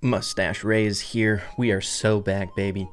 BrawlStarRey is here. We are so back, baby.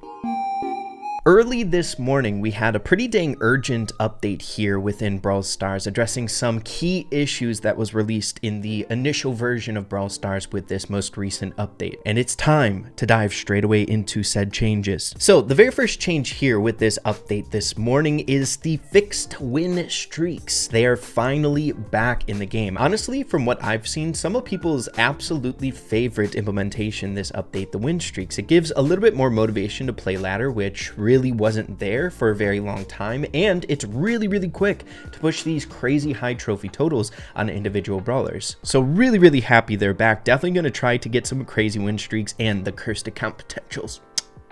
Early this morning, we had a pretty dang urgent update here within Brawl Stars addressing some key issues that was released in the initial version of Brawl Stars with this most recent update. And it's time to dive straight away into said changes. So the very first change here with this update this morning is the fixed win streaks. They are finally back in the game. Honestly, from what I've seen, some of people's absolutely favorite implementation this update, the win streaks. It gives a little bit more motivation to play ladder, which really wasn't there for a very long time, and it's really quick to push these crazy high trophy totals on individual brawlers. So really happy they're back. Definitely going to try to get some crazy win streaks and the cursed account potentials.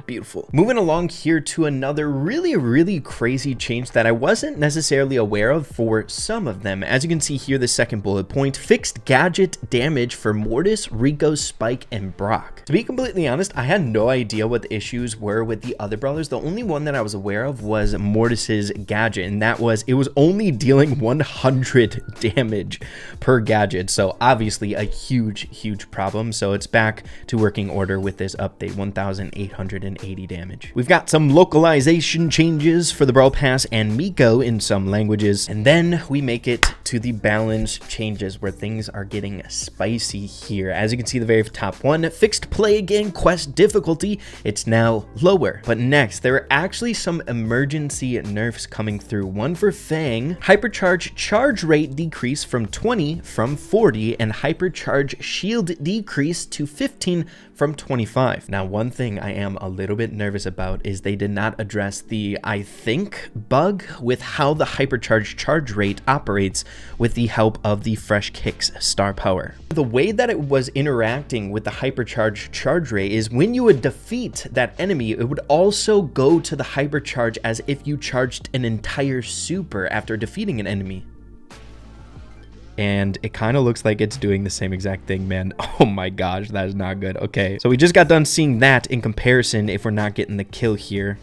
Beautiful. Moving along here to another really crazy change that I wasn't necessarily aware of for some of them. As you can see here, the second bullet point, fixed gadget damage for Mortis, Rico, Spike, and Brock. To be completely honest, I had no idea what the issues were with the other brawlers. The only one that I was aware of was Mortis's gadget, and that was it was only dealing 100 damage per gadget. So obviously a huge problem. So it's back to working order with this update, 1,880 damage. We've got some localization changes for the Brawl Pass and Miko in some languages, and then we make it to the balance changes where things are getting spicy here. As you can see, the very top one, fixed play again quest difficulty, it's now lower. But next, there are actually some emergency nerfs coming through. One for Fang, hypercharge charge rate decrease from 20 from 40, and hypercharge shield decrease to 15 from 25. Now, one thing I am a little bit nervous about is they did not address the, I think, bug with how the hypercharge charge rate operates with the help of the Fresh Kicks star power. The way that it was interacting with the hypercharge charge rate is when you would defeat that enemy, it would also go to the hypercharge as if you charged an entire super after defeating an enemy. And it kind of looks like it's doing the same exact thing, man. Oh my gosh, that is not good. Okay, so we just got done seeing that in comparison if we're not getting the kill here.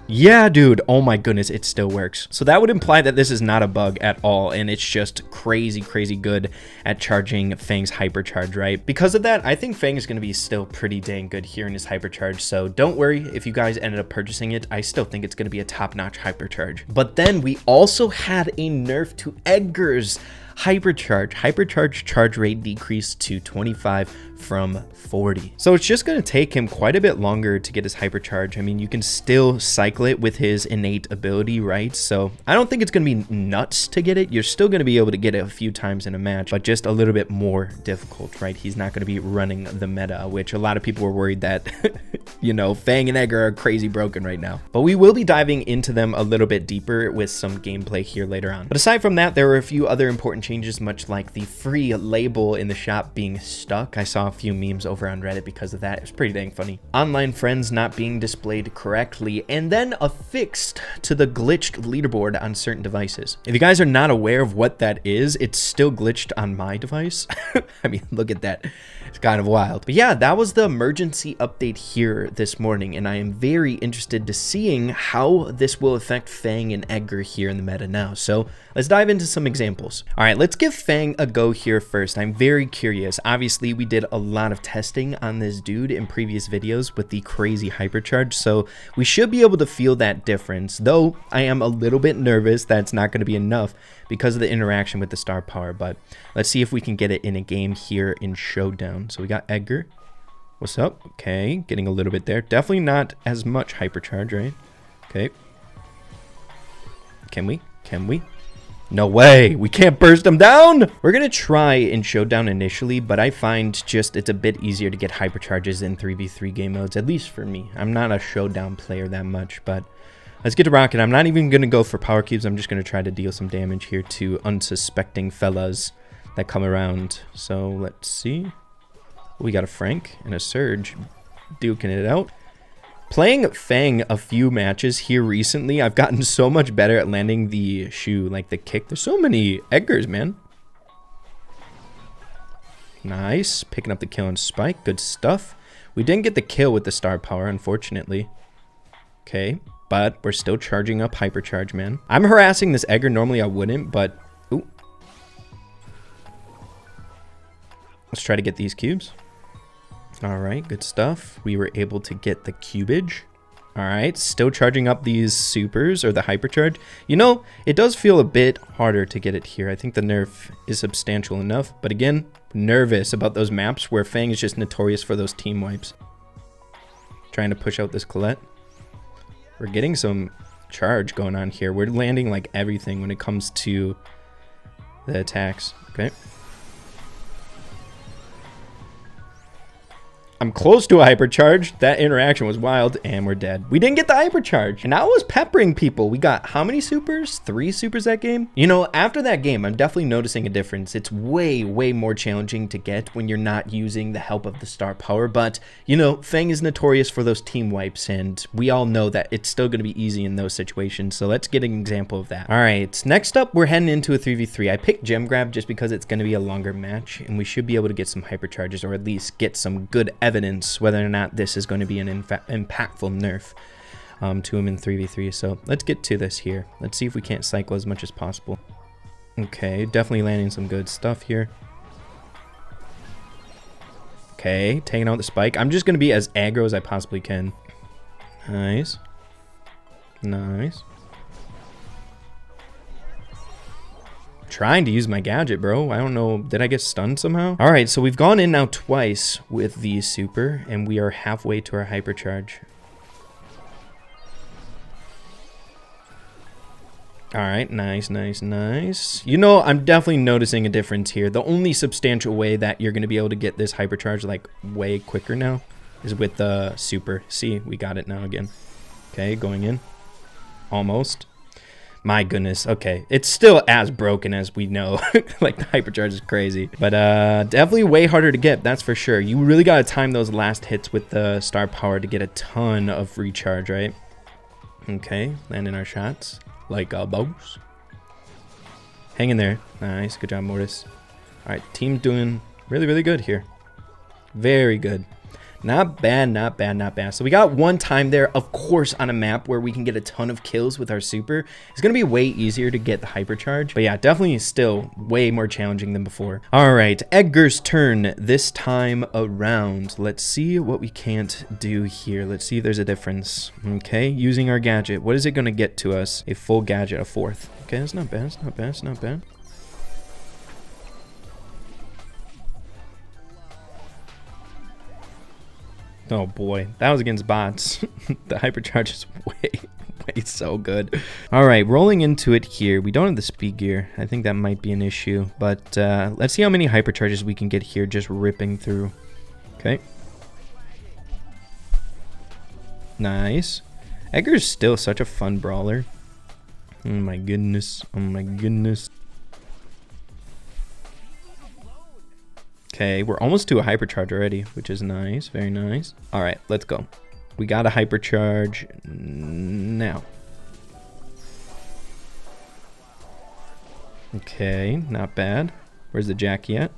Yeah, dude. Oh my goodness, it still works. So that would imply that this is not a bug at all, and it's just crazy good at charging Fang's hypercharge, right? Because of that, I think Fang is going to be still pretty dang good here in his hypercharge. So don't worry if you guys ended up purchasing it. I still think it's going to be a top-notch hypercharge. But then we also had a nerf to Edgar's hypercharge charge rate decreased to 25 from 40. So it's just going to take him quite a bit longer to get his hypercharge. I mean, you can still cycle it with his innate ability, right? So I don't think it's going to be nuts to get it. You're still going to be able to get it a few times in a match, but just a little bit more difficult, right? He's not going to be running the meta, which a lot of people were worried that, you know, Fang and Edgar are crazy broken right now. But we will be diving into them a little bit deeper with some gameplay here later on. But aside from that, there were a few other important changes, much like the free label in the shop being stuck. I saw a few memes over on Reddit because of that. It was pretty dang funny. Online friends not being displayed correctly, and then affixed to the glitched leaderboard on certain devices. If you guys are not aware of what that is, it's still glitched on my device. I mean, look at that. It's kind of wild. But yeah, that was the emergency update here this morning, and I am very interested to seeing how this will affect Fang and Edgar here in the meta now. So let's dive into some examples. All right, let's give Fang a go here first. I'm very curious. Obviously, we did a lot of testing on this dude in previous videos with the crazy hypercharge, so we should be able to feel that difference, though I am a little bit nervous that it's not going to be enough because of the interaction with the star power. But let's see if we can get it in a game here in Showdown. So we got Edgar. What's up? Okay, getting a little bit there. Definitely not as much hypercharge, right? Okay. Can we? No way, we can't burst them down. We're gonna try in Showdown initially, but I find just it's a bit easier to get hypercharges in 3v3 game modes, at least for me. I'm not a Showdown player that much, but let's get to rocking. I'm not even gonna go for power cubes. I'm just gonna try to deal some damage here to unsuspecting fellas that come around. So let's see. We got a Frank and a Surge duking it out. Playing Fang a few matches here recently, I've gotten so much better at landing the shoe, like the kick. There's so many Edgars, man. Nice. Picking up the kill on Spike. Good stuff. We didn't get the kill with the star power, unfortunately. Okay, but we're still charging up hypercharge, man. I'm harassing this Edgar. Normally I wouldn't, but... Ooh. Let's try to get these cubes. All right, good stuff. We were able to get the cubage. All right, still charging up these supers or the hypercharge. You know, it does feel a bit harder to get it here. I think the nerf is substantial enough, but again, nervous about those maps where Fang is just notorious for those team wipes. Trying to push out this Colette. We're getting some charge going on here. We're landing like everything when it comes to the attacks. Okay. I'm close to a hypercharge. That interaction was wild, and we're dead. We didn't get the hypercharge, and I was peppering people. We got how many supers? 3 supers that game? You know, after that game, I'm definitely noticing a difference. It's way, way more challenging to get when you're not using the help of the star power, but, you know, Fang is notorious for those team wipes, and we all know that it's still going to be easy in those situations, so let's get an example of that. All right, next up, we're heading into a 3v3. I picked Gem Grab just because it's going to be a longer match, and we should be able to get some hypercharges, or at least get some good evidence whether or not this is going to be an impactful nerf to him in 3v3. So let's get to this here. Let's see if we can't cycle as much as possible. Okay, definitely landing some good stuff here. Okay, taking out the spike. I'm just going to be as aggro as I possibly can. Nice. Nice. Trying to use my gadget, bro. I don't know. Did I get stunned somehow? All right, so we've gone in now twice with the super, and we are halfway to our hypercharge. All right, nice, nice, nice. You know, I'm definitely noticing a difference here. The only substantial way that you're going to be able to get this hypercharge like way quicker now is with the super. See, we got it now again. Okay, going in. Almost. My goodness. Okay, it's still as broken as we know. Like, the hypercharge is crazy, but definitely way harder to get, that's for sure. You really got to time those last hits with the star power to get a ton of recharge, right? Okay, landing our shots like a boss. Hang in there. Nice, good job, Mortis. All right, team doing really, really good here. Very good. Not bad, not bad, not bad. So we got one time there, of course, on a map where we can get a ton of kills with our super. It's going to be way easier to get the hypercharge. But yeah, definitely still way more challenging than before. All right, Edgar's turn this time around. Let's see what we can't do here. Let's see if there's a difference. Okay, using our gadget. What is it going to get to us? A full gadget, a 4th. Okay, that's not bad, it's not bad, it's not bad. Oh boy, that was against bots. The hypercharge is way so good. All right, rolling into it here. We don't have the speed gear. I think that might be an issue, but let's see how many hypercharges we can get here just ripping through. Okay. Nice. Edgar's still such a fun brawler. Oh my goodness. Oh my goodness. Okay, we're almost to a hypercharge already, which is nice. Very nice. All right, let's go. We got a hypercharge now. Okay, not bad. Where's the Jackie at?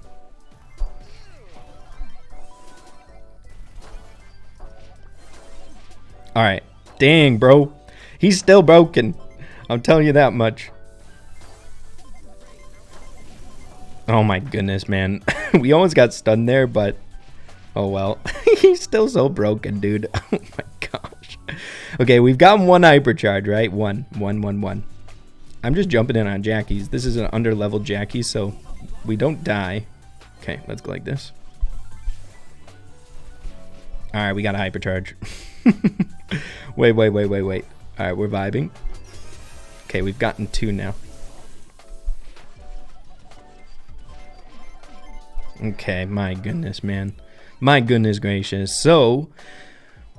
All right. Dang, bro. He's still broken. I'm telling you that much. Oh my goodness, man. We almost got stunned there, but oh well. He's still so broken, dude. Oh my gosh. Okay, we've gotten one hypercharge, right? One. I'm just jumping in on Jackie's. This is an under-level Jackie, so we don't die. Okay, let's go like this. All right, we got a hypercharge. Wait. All right, we're vibing. Okay, we've gotten 2 now. Okay, my goodness, man. My goodness gracious. So,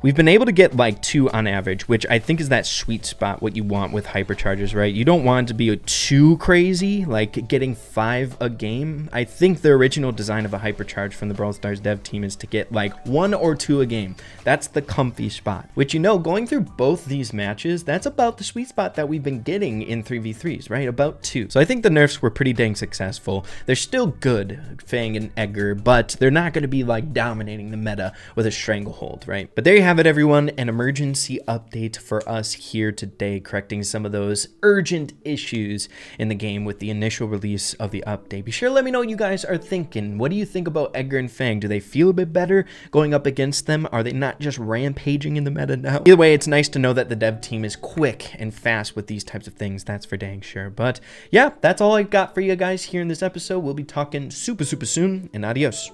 we've been able to get like 2 on average, which I think is that sweet spot, what you want with hypercharges, right? You don't want it to be too crazy, like getting 5 a game. I think the original design of a hypercharge from the Brawl Stars dev team is to get like 1 or 2 a game. That's the comfy spot, which, you know, going through both these matches, that's about the sweet spot that we've been getting in 3v3s, right? About 2. So I think the nerfs were pretty dang successful. They're still good, Fang and Edgar, but they're not going to be like dominating the meta with a stranglehold, right? But there you have have it, everyone, an emergency update for us here today, correcting some of those urgent issues in the game with the initial release of the update. Be sure to let me know what you guys are thinking. What do you think about Edgar and Fang? Do they feel a bit better going up against them? Are they not just rampaging in the meta now? Either way, it's nice to know that the dev team is quick and fast with these types of things. That's for dang sure. But yeah, that's all I've got for you guys here in this episode. We'll be talking super soon, and adios.